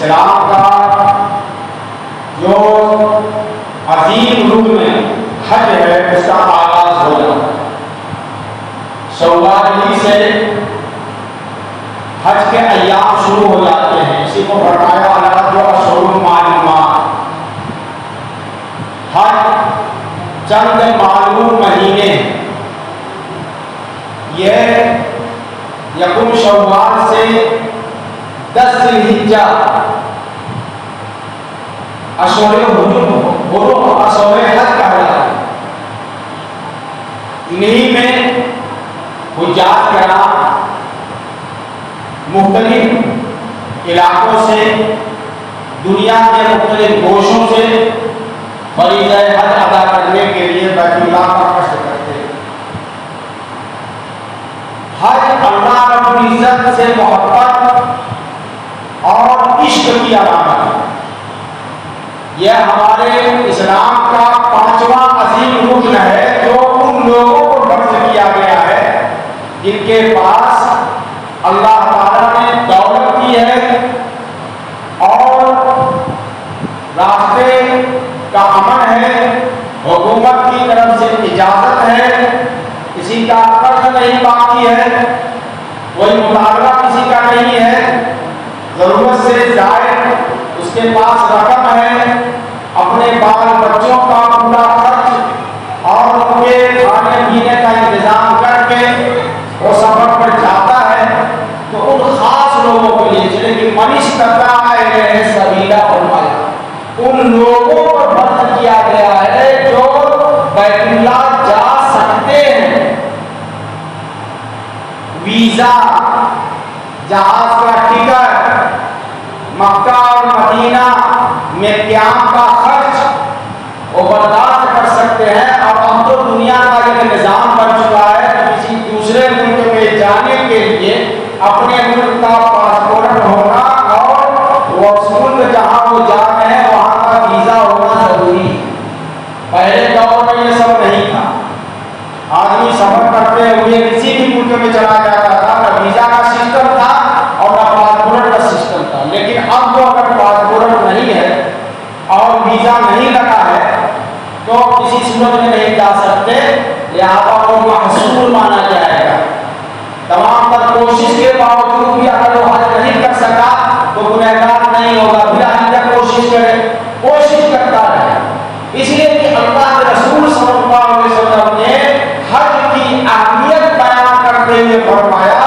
اسلام کا جو عظیم رکن حج ہے اس کا آغاز ہو جاتا ہے۔ شوال ہی سے حج کے ایام شروع ہو جاتے ہیں، اسی کو فرمایا اللہ جو اشہر معلومات، حج چند معلوم مہینے ہیں۔ یہ یکم شوال سے 10 ذی الحجہ اشہر حرم اشہر حج کہلاتے ہیں۔ انہی میں حجاج کرام مختلف علاقوں سے، دنیا کے مختلف گوشوں سے فریضہ حج ادا کرنے کے لیے بیت اللہ کا قصد کرتے ہیں۔ حج اللہ رب العزت سے محبت اور عشق کی علامت ہے۔ یہ ہمارے اسلام کا 5واں عظیم رکن ہے جو ان لوگوں کو فرض کیا گیا ہے جن کے پاس اللہ تعالیٰ نے دولت دی ہے اور راستے کا امن ہے، حکومت کی طرف سے اجازت ہے، کسی کا قرض نہیں باقی ہے، کوئی مطالبہ کسی کا نہیں ہے، ضرورت سے زائد اس کے پاس رقم ہے، اپنے بال بچوں کا پورا خرچ اور ان کے کھانے پینے کا انتظام کر کے وہ سفر پر جاتا ہے، تو ان خاص لوگوں کے لیے جنہیں کہ من استطاع الیہ سبیلا فرمایا، ان لوگوں پر فرض کیا گیا ہے جو بیت اللہ جا سکتے ہیں۔ ویزا، جہاز کا ٹکٹ، مکہ اور مدینہ میں قیام کا خرچ وہ برداشت کر سکتے ہیں، اور اب تو دنیا کا یہ نظام بن چکا ہے کہ کسی دوسرے ملک میں جانے کے لیے اپنے ملک کا پاسپورٹ ہونا اور وہ ملک جہاں وہ جا رہے ہیں وہاں کا ویزا ہونا ضروری ہے۔ پہلے دور میں یہ سب نہیں تھا، آدمی سفر کرتے ہوئے کسی بھی ملک میں چلا جاتا تھا، نہ ویزا کا سسٹم تھا اور نہ پاسپورٹ کا سسٹم تھا۔ لیکن اب جو اگر پاسپورٹ نہیں ہے اور ویزا نہیں لگا ہے تو کسی صورت میں نہیں جا سکتے، لہٰذا وہ محصور مانا جائے گا۔ تمام تر کوشش کے باوجود بھی اگر وہ حج نہیں کر سکا تو گنہگار نہیں ہوگا، پھر آئندہ کوشش کرے، کوشش کرتا رہے۔ اس لیے کہ اللہ کے رسول صلی اللہ علیہ وسلم نے حج کی اہمیت بیان کرتے ہوئے فرمایا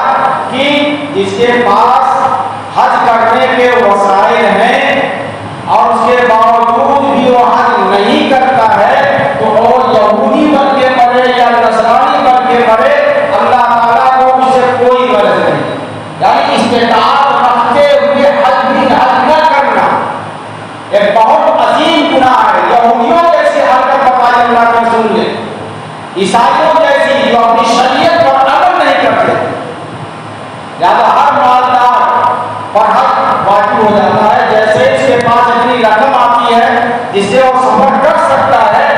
کہ جس کے پاس حج کرنے کے وسائل ہیں اور اس کے باوجود بھی وہ حج نہیں کرتا ہے تو وہ یہودی بن کے مرے یا نصرانی بن کے مرے، اللہ تعالیٰ کو اس سے کوئی غرض نہیں۔ یعنی استطاعت رکھتے ہوئے حج نہ کرنا ایک بہت عظیم گناہ ہے۔ یہودیوں جیسی حرکت بتائی اللہ کے رسول نے، عیسائیوں جیسی جو اپنی شریعت پر عمل نہیں کرتے، لہٰذا ہر مالدار پر حج واجب ہو جاتا ہے۔ جیسے اس کے پاس اتنی رقم آتی ہے جس سے وہ سفر کر سکتا ہے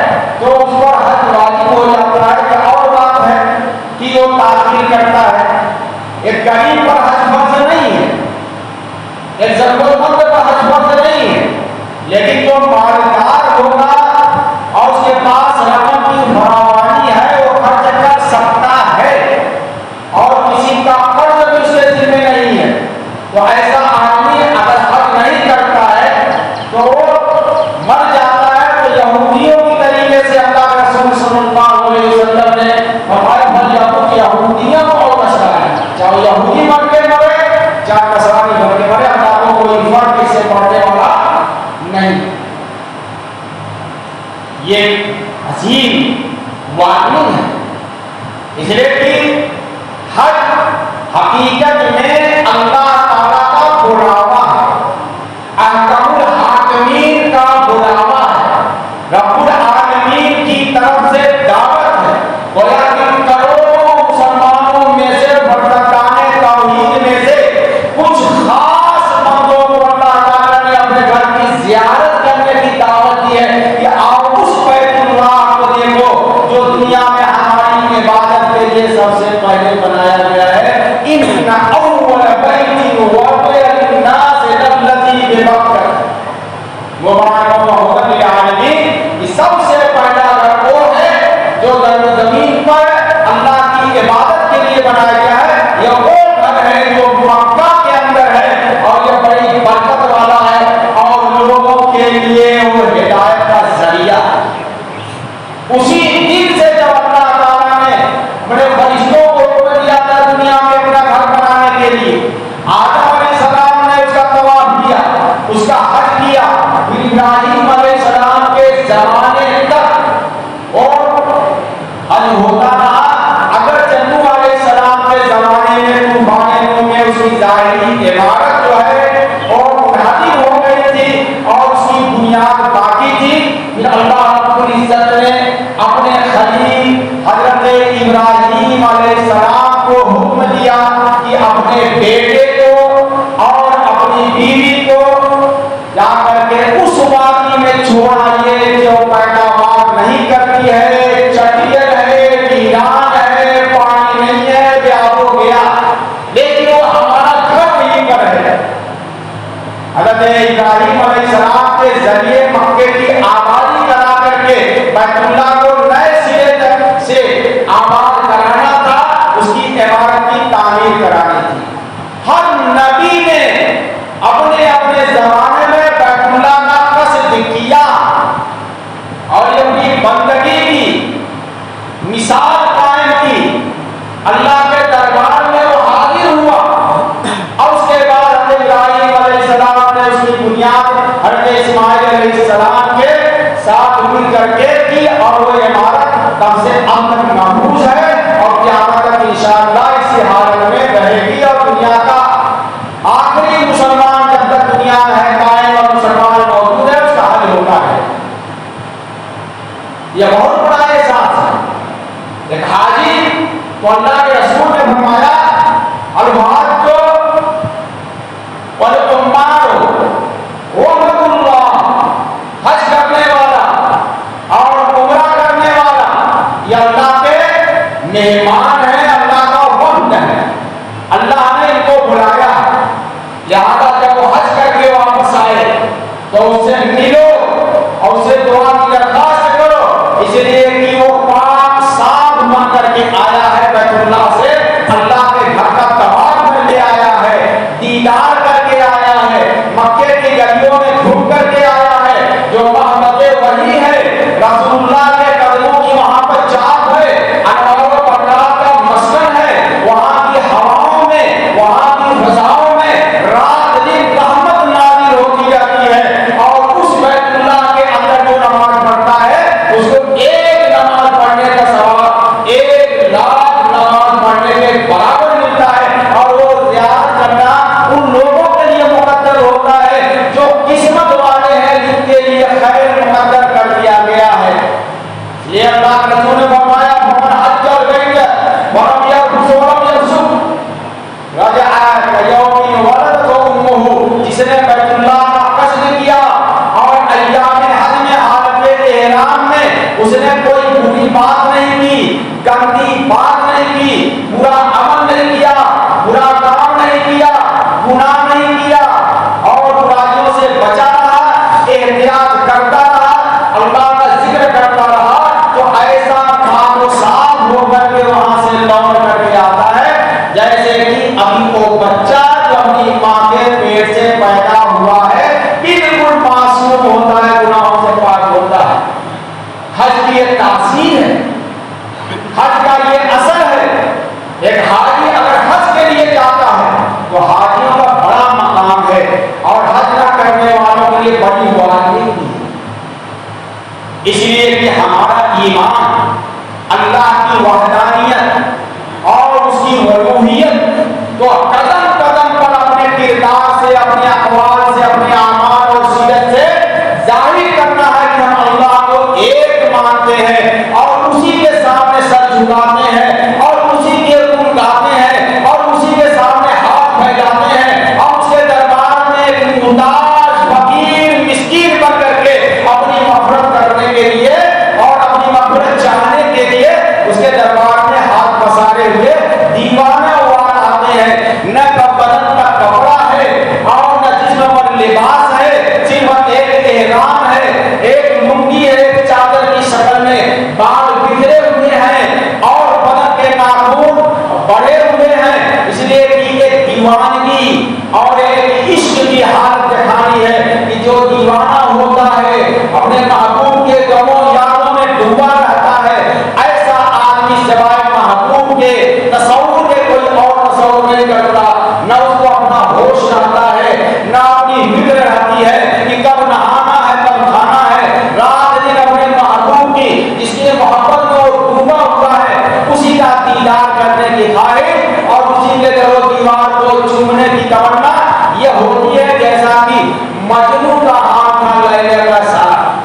تو اس پر حج واجب ہو جاتا ہے۔ کہ اور بات ہے کہ وہ تاخیر کرتا ہے، ایک غریب پر حج فرض نہیں ہے، ایک ضرورت مند پر حج فرض نہیں ہے، لیکن جو مالدار ہوگا اور اس کے پاس رقم کی فراوانی ہے وہ خرچ کر سکتا ہے اور کسی کا قرض بھی اس کے ذمہ نہیں ہے، تو ایسا آدمی اگر حج نہیں کرتا ہے تو وہ مر جاتا ہے۔ تو یہودیوں کی طریقے سے اللہ کے رسول صلی اللہ علیہ وسلم نے فرمایا کہ یہودیوں اور نصرانی، چاہے یہودی بن کے مرے چاہے نصرانی بن کے مرے، اللہ کو کوئی فرق اس سے پڑنے والا نہیں۔ یہ عظیم واقعہ ہے، اس لیے کہ حج حقیقت میں اللہ تعالیٰ کا بلاوا ہے، احکم الحاکمین کا بلاوا ہے، رب العالمین کی طرف سے دعوت ہے۔ گویا کہ کروڑوں مسلمانوں میں سے مردکان توحید میں سے کچھ خاص بندوں کو اللہ تعالیٰ نے اپنے گھر کی زیارت کرنے کی دعوت دی ہے کہ آپ اس بیت اللہ کو دیکھو جو دنیا میں ہماری عبادت کے لیے سب سے پہلے بنایا گیا ہے۔ ان اول بیت وضع للناس کے لیے وہ ہدایت کا ذریعہ ہے۔ اسی دن سے جب اللہ تعالیٰ نے اپنے فرشتوں کو حکم دیا تھا دنیا میں اپنا گھر بنانے کے لیے، آدم علیہ السلام نے اس کا طواف کیا، اس کا حج کیا، پھر ابراہیم علیہ السلام کے زمانے تک اور حج ہوتا رہا۔ اگر نوح علیہ السلام کے زمانے میں طوفان نوح میں اس کی ظاہری عمارت جو ہے اور منہدم ہو گئی تھی اور اس کی بنیاد باقی تھی، پھر اللہ رب العزت نے اپنے خلیل حضرت ابراہیم علیہ السلام کو حکم دیا کہ اپنے بیٹے کو اور اپنی بیوی کو جا کر کے اس وادی میں چھوڑ آئیے جو پیداوار نہیں کرتی ہے، چٹیل ہے، ویران ہے، پانی نہیں ہے، بیاب ہو گیا، لیکن وہ ہمارا گھر نہیں پر ہے۔ حضرت ابراہیم علیہ السلام کے ذریعے مکے کی آبادی کرا کر کے بیت اللہ کو نئے سرے تک سے آباد کرانا تھا، اس کی عمارت کی تعمیر کرانی تھی۔ ہر نبی نے اپنے اپنے زمانے میں بیت اللہ کا قصد کیا اور یہ اپنی بندگی کی مثال قائم کی، اللہ کے دربار میں وہ حاضر ہوا اور اس کے بعد حضرت ابراہیم علیہ السلام نے اس کی بنیاد حضرت اسماعیل علیہ السلام کے ساتھ مل کر کے کی اور وہ عمارت تب سے اب تک محفوظ ہے اور قیامت تک انشاءاللہ اسی حالت میں رہے گی، اور دنیا کا آخری مسلمان جب تک دنیا ہے قائم اور مسلمان موجود ہے اس کا حل ہوتا ہے۔ یہ بہت بڑا احساس ہے۔ ایک حاجی تو اللہ کے رسول نے فرمایا الحاج والعمار رحمۃ اللہ، حج کرنے والا اور عمرہ کرنے والا یہ اللہ کے مہمان ہیں، اللہ کا وفد ہے، اللہ نے ان کو بلایا، لہذا جب وہ حج کر کے واپس آئے تو اس سے ملو اور اسے دعا کی درخواست کرو، اس لیے کہ وہ پاک صاف مان کر کے آیا ہے بیت اللہ سے، اللہ کے گھر کا طواف کر کے آیا ہے، دیدار کر کے آیا ہے، مکے کی گلیوں میں گھوم کر کے آیا ہے، جو محبت وحی ہے، رسول اللہ کے قدموں کی وہاں پر چاپ ہے، انوار و برکات کا مسکن ہے، وہاں کی ہواؤں میں، وہاں کی فضاؤں میں رات دن رحمت نازل ہوتی جاتی ہے، اور اس بیت اللہ کے اندر جو نماز پڑھتا ہے اس کو ایک نماز پڑھنے کا ثواب 1,00,000 نماز پڑھنے کے برابر ملتا ہے، اور وہ زیارت کرنا ان لوگوں کے لیے مقدر ہوتا ہے جو قسمت والے ہیں، جن کے لیے خیر مقدر کر دیا گیا ہے۔ یہ اللہ کے رسول نے فرمایا من حج البیت ولم يرفث ولم يفسق رجع كيوم ولدته امه، جس نے بیت اللہ کا قصد کیا اور ایام حج میں حالت احرام میں اس نے کوئی بری بات نہیں کی، گندی بات نہیں کی، برا عمل نہیں کیا، برا کام نہیں کیا، گناہ نہیں کیا اور برائیوں سے بچا رہا، احتیاط کرتا رہا، اللہ کا ذکر کرتا رہا، تو ایسا پاک و صاف ہو کر کے وہاں سے لوٹ کر کے آتا ہے جیسے کہ ابھی وہ بچہ جو اپنی ماں کے پیٹ سے پیدا ہوا ہے بالکل معصوم ہوتا ہے، گناہوں سے پاک ہوتا ہے۔ حج کی یہ تاثیر ہے، حج کا یہ اثر ہے۔ ایک حاجی اگر حج کے لیے جاتا ہے تو حاجیوں کا بڑا مقام ہے، اور حج نہ کرنے والوں کے لیے بڑی وارننگ ہے، اس لیے کہ ہمارا ایمان اللہ کی وحدانیت اور اس کی الوہیت کو قدم قدم پر اپنے کردار سے، اپنے اقوال سے، اپنے اعمال اور سیرت سے ظاہر کرنا ہے کہ ہم اللہ کو ایک مانتے ہیں اور اسی کے سامنے سر جھکاتے ہیں اور اسی کے حکم گاتے ہیں اور اسی کے سامنے ہاتھ پھیلاتے ہیں اور اس کے دربار میں ایک محتاج فقیر مسکین بن کر کے اپنی مغفرت کرنے کے لیے اور اپنی مغفرت چاہنے کے لیے اس کے دربار میں ہاتھ پسارے ہوئے دیوانہ وار آتے ہیں۔ نہ بدن کا کپڑا ہے اور نہ جسم پر لباس ہے، صرف ایک احرام ہے، ایک لنگی ہے، ایک چادر کی شکل میں، بال بکھرے ہوئے ہیں اور بدن کے ناخن بڑے ہوئے ہیں، اس لیے کہ ایک دیوانگی اور ایک عشق کی حالت دکھانی ہے کہ جو دیوانہ ہوتا مجنوں کا ہاتھ تھا لینے کا ساتھ۔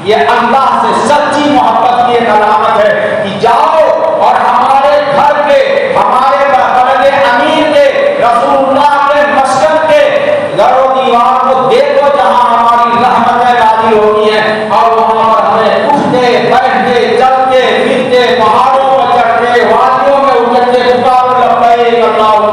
یہ اللہ سے سچی محبت کی ایک علامت ہے کہ جاؤ اور ہمارے گھر کے، ہمارے بلد امین کے، رسول اللہ کے مسکن کے در و دیوار کو دیکھو جہاں ہماری رحمتیں نازل ہوئی ہیں، اور وہاں پر ہمیں اٹھتے بیٹھتے چلتے پھرتے پہاڑوں پر چڑھتے وادیوں میں اترتے پکار لبیک اللہم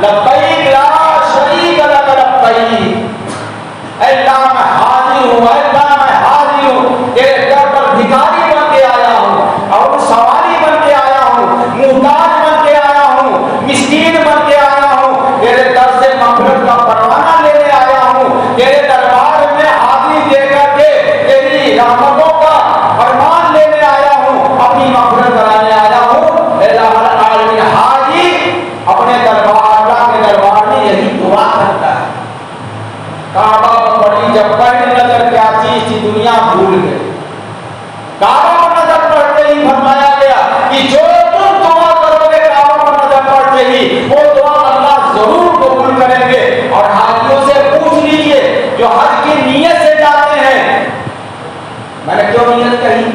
لبیک لا شریک لک لبیک، اے اللہ میں حاضر ہوں، اے اللہ میں حاضر ہوں، تیرے در پر بھکاری بن کے آیا ہوں اور سواری بن کے آیا ہوں، محتاج بن کے آیا ہوں، مسکین بن کے آیا ہوں، تیرے در سے مغفرت کا پروانہ لینے آیا ہوں، تیرے دربار میں حاضری دے کر کے تیری رحمتوں کا فرمان لینے آیا ہوں، اپنی مغفرت کرانے آیا ہوں۔ اے اللہ العالمین، حاجی اپنے دربار، اللہ کے دربار میں یہی دعا کرتا ہے۔ کعبہ پر پڑی جب پہلی نظر کیا چیز تھی دنیا بھول گئے، کعبہ پر نظر پڑتے ہی فرمایا گیا کہ جو تم دعا کرو گے کعبہ پر نظر پڑتے ہی وہ دعا اللہ ضرور قبول کریں گے۔ اور حاجیوں سے پوچھ لیجئے جو حج کی نیت سے جاتے ہیں، میں نے کیوں نیت کہی؟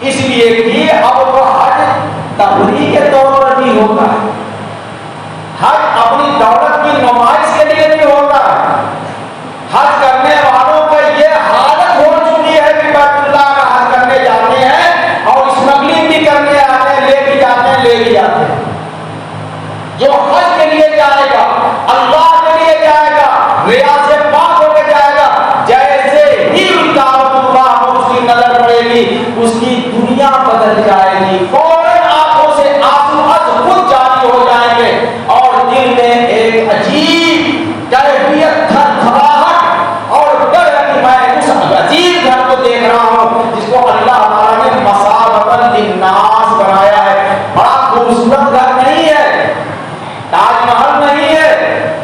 اس لیے کہ اب وہ حج تفریح کے طور پر نہیں ہوتا ہے، حج اپنی دولت کی نمائش کے لیے نہیں ہوتا ہے۔ حج کرنے والوں کا یہ حالت ہو چکی ہے کہ بیت اللہ کا حج کرنے جاتے ہیں اور اسمگلنگ بھی کرنے آتے ہیں، لے بھی جاتے ہیں، لے بھی جاتے ہیں۔ جو حج کے لیے جائے گا، اللہ کے لیے جائے گا، ریا سے پاک ہو کے جائے گا، جیسے ہی دعوت اللہ پر اس کی نظر پڑے گی اس کی دنیا بدل جائے گی، فوراً آنکھوں سے آنسو از خود جاری ہو جائیں گے اور دل میں ایک عجیب کیفیت تھرتھراہٹ اور ڈر کہ میں اس عجیب گھر کو دیکھ رہا ہوں جس کو اللہ تعالیٰ نے مثابۃ للناس بنایا ہے۔ بڑا خوبصورت گھر نہیں ہے، تاج محل نہیں ہے،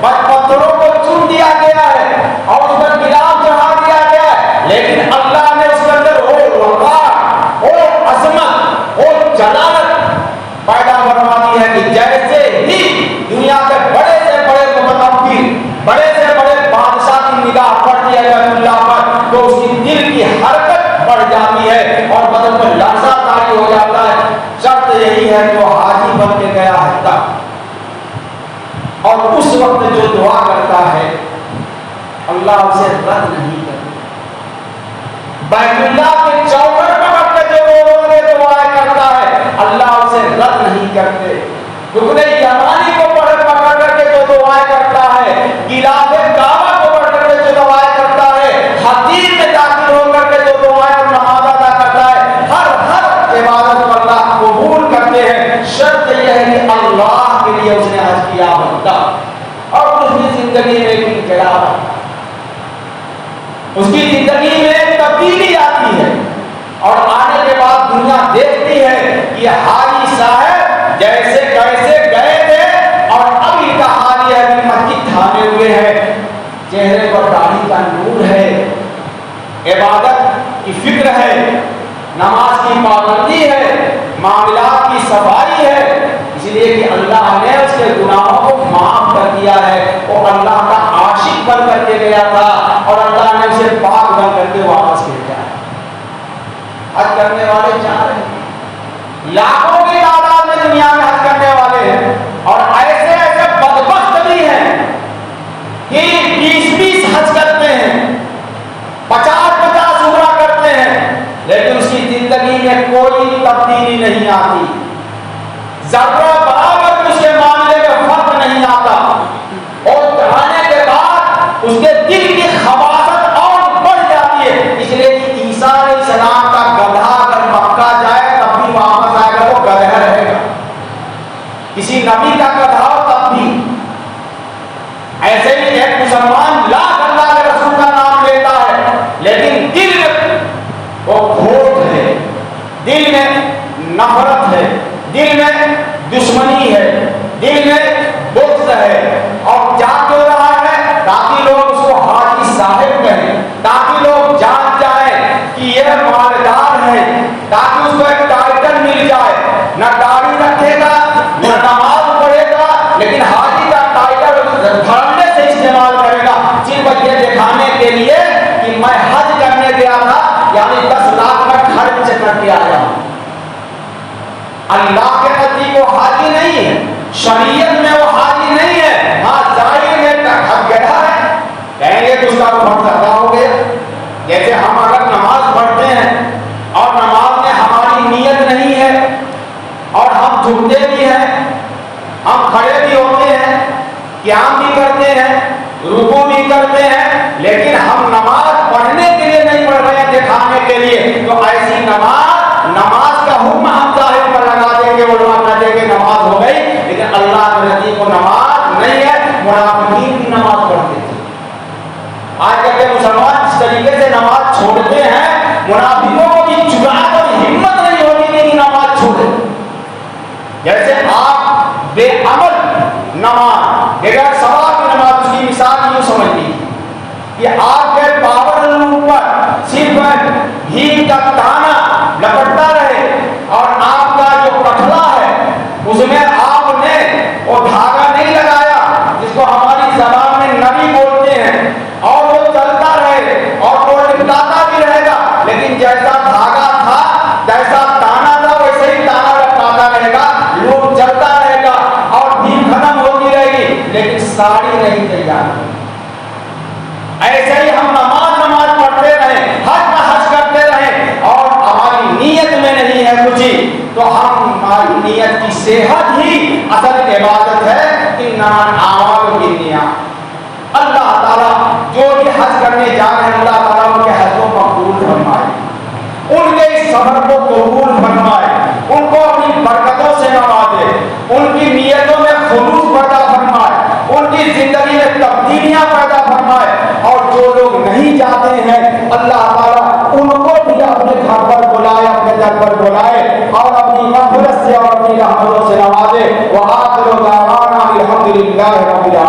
بس پتھروں کو چن دیا گیا ہے اور اس پر گلاف چڑھا دیا گیا ہے، لیکن اللہ نے اس کے اندر وہ وقار، وہ عظمت، وہ جلالت پیدا فرما دی ہے کہ جیسے ہی دنیا کے بڑے سے بڑے متکبر، بڑے سے بڑے بادشاہ کی نگاہ پڑتی ہے بیت اللہ پر تو اس کی دل کی حرکت بڑھ جاتی ہے اور بدن میں لرزہ طاری ہو جاتا ہے۔ شرط یہی ہے کہ وہ حاجی بن کے گیا ہے تب، اور اس وقت جو دعا کرتا ہے اللہ اسے رد نہیں کرتا۔ بیت اللہ کے چوکٹ پکڑ کے جو لوگوں نے دعائیں کرتا ہے اللہ اسے رد نہیں کرتے۔ رکن یمانی کو پکڑ کر کے جو دعائیں کرتا ہے، غلاف کعبہ کو پکڑ کر کے جو دعائیں کرتا ہے، حدیث میں داخل ہو کر کے جو دعائیں اور نماز ادا کرتا ہے، ہر عبادت کو اللہ قبول کرتے ہیں۔ شرط یہ ہے کہ اللہ کے لیے اس نے حج کیا ہوتا اور اس کی زندگی میں ایک انقلاب آتا، اس کی زندگی میں ایک تبدیلی آتی ہے اور آنے کے بعد دنیا دیکھتی ہے کہ یہ حاجی صاحب جیسے کیسے گئے تھے اور اب ان کا حال یہ ہے کہ مسجد تھامے ہوئے ہیں، چہرے پر داڑھی کا نور ہے، عبادت کی فکر ہے، نماز کی پابندی ہے، معاملات کی صفائی ہے، اس لیے کہ اللہ نے اس کے گناہوں کو معاف کر دیا ہے۔ وہ اللہ کا عاشق بن کر کے گیا تھا اور اللہ نے اسے پاک بن کر کے واپس بھیجا ہے۔ حج کرنے والے جا رہے ہیں، لاکھوں کی تعداد میں دنیا میں حج کرنے والے ہیں اور ایسے ایسے بدبخت بھی ہیں کہ 20 حج کرتے ہیں، 50 عمرہ کرتے ہیں، لیکن اس کی زندگی میں کوئی تبدیلی نہیں آتی، ذرہ برابر بھی اس کے معاملے میں فرق نہیں آتا، اور آنے کے بعد اس کے دل کی خباثت اور بڑھ جاتی ہے۔ اس لیے کہ عیسیٰ علیہ السلام کا گدھا اگر مکہ جائے تب بھی واپس آئے گا، وہ گدھا رہے گا، کسی نبی کا گدھا ہو تب بھی۔ ایسے ہی ایک مسلمان لاکھ اللہ کے رسول کا نام لیتا ہے لیکن دل میں وہ کھوٹ ہے، دل میں نفرت ہے، دل میں دشمنی ہے، دل میں بغض ہے، اور جا کیوں رہا ہے تاکہ لوگ اس کو حاجی صاحب کہیں، تاکہ لوگ جان جائیں کہ یہ مالدار ہے، تاکہ اس کو ایک ٹائٹل مل جائے، نہ داڑھی رکھے گا نہ نماز پڑھے گا لیکن حاجی کا ٹائٹل دھڑنے سے استعمال کرے گا، صرف یہ نیت دکھانے کے لیے کہ میں حج کرنے گیا تھا، یعنی 10 لاکھ میں خرچ کر کے آیا ہوں. اللہ کے نزدیک وہ حاجی نہیں ہے، شریعت میں وہ حاجی نہیں ہے. ہاں ظاہر میں حج گیا ہے، کہیں گے کہ اس کا بہت زیادہ ہو گیا. جیسے ہم اگر نماز پڑھتے ہیں اور نماز میں ہماری نیت نہیں ہے اور ہم جھکتے بھی ہیں، ہم کھڑے بھی ہوتے ہیں، قیام بھی کرتے ہیں، رکوع بھی کرتے ہیں، لیکن ہم نماز پڑھنے کے لیے نہیں پڑھ رہے ہیں، دکھانے کے لیے، تو ایسی نماز کا حکم ہم ظاہر پر لگا دیں گے، علماء کہتے ہیں کہ نماز ہو گئی، لیکن اللہ کے نزدیک وہ نماز نہیں ہے. منافقین کی نماز پڑھتے تھے. آج کل کے مسلمان اس طریقے سے نماز چھوڑتے ہیں، منافقوں کو بھی جرأت اور ہمت نہیں ہوتی کہ نماز چھوڑے. جیسے آپ بے عمل نماز، بغیر ثواب کی نماز، اس کی مثال یوں سمجھیے کہ آپ کے پاور پر صرف گھی کا دانہ لپٹتا رہے اور آپ کا جو پٹھلا ہے اس میں آپ نے وہ دھاگا نہیں لگایا جس کو ہماری زبان میں نبی بولتے ہیں، اور وہ چلتا رہے اور وہ لپٹاتا بھی رہے گا، لیکن جیسا دھاگا تھا، جیسا دانہ تھا، ویسے ہی دانہ لپٹاتا رہے گا، لوگ چلتا رہے گا اور بھی ختم ہوتی رہے گی، لیکن ساڑی نہیں تیار. ایسے ہی ہم نماز پڑھتے رہیں، حج کرتے رہیں اور ہماری نیت میں نہیں ہے کچھ، تو ہماری نیت کی صحت ہی اصل عبادت ہے. اعمال بالنیات. اللہ تعالیٰ جو بھی حج کرنے جا رہے ہیں، اللہ تعالیٰ ان کے حج کو مقبول فرمائے، ان کے اس سفر کو قبول فرمائے، ان کو اپنی برکتوں سے نوازے، ان کی نیتوں میں خلوص پیدا فرمائے، ان کی زندگی میں تبدیلیاں پیدا فرمائے. اور جو لوگ نہیں جاتے ہیں، اللہ تعالیٰ ان کو بھی اپنے گھر پر بلائے، اپنے در پر بلائے اور اپنی مغفرت سے اور اپنی رحمتوں سے نوازے. وآخر دعوانا الحمد للہ رب العالمین.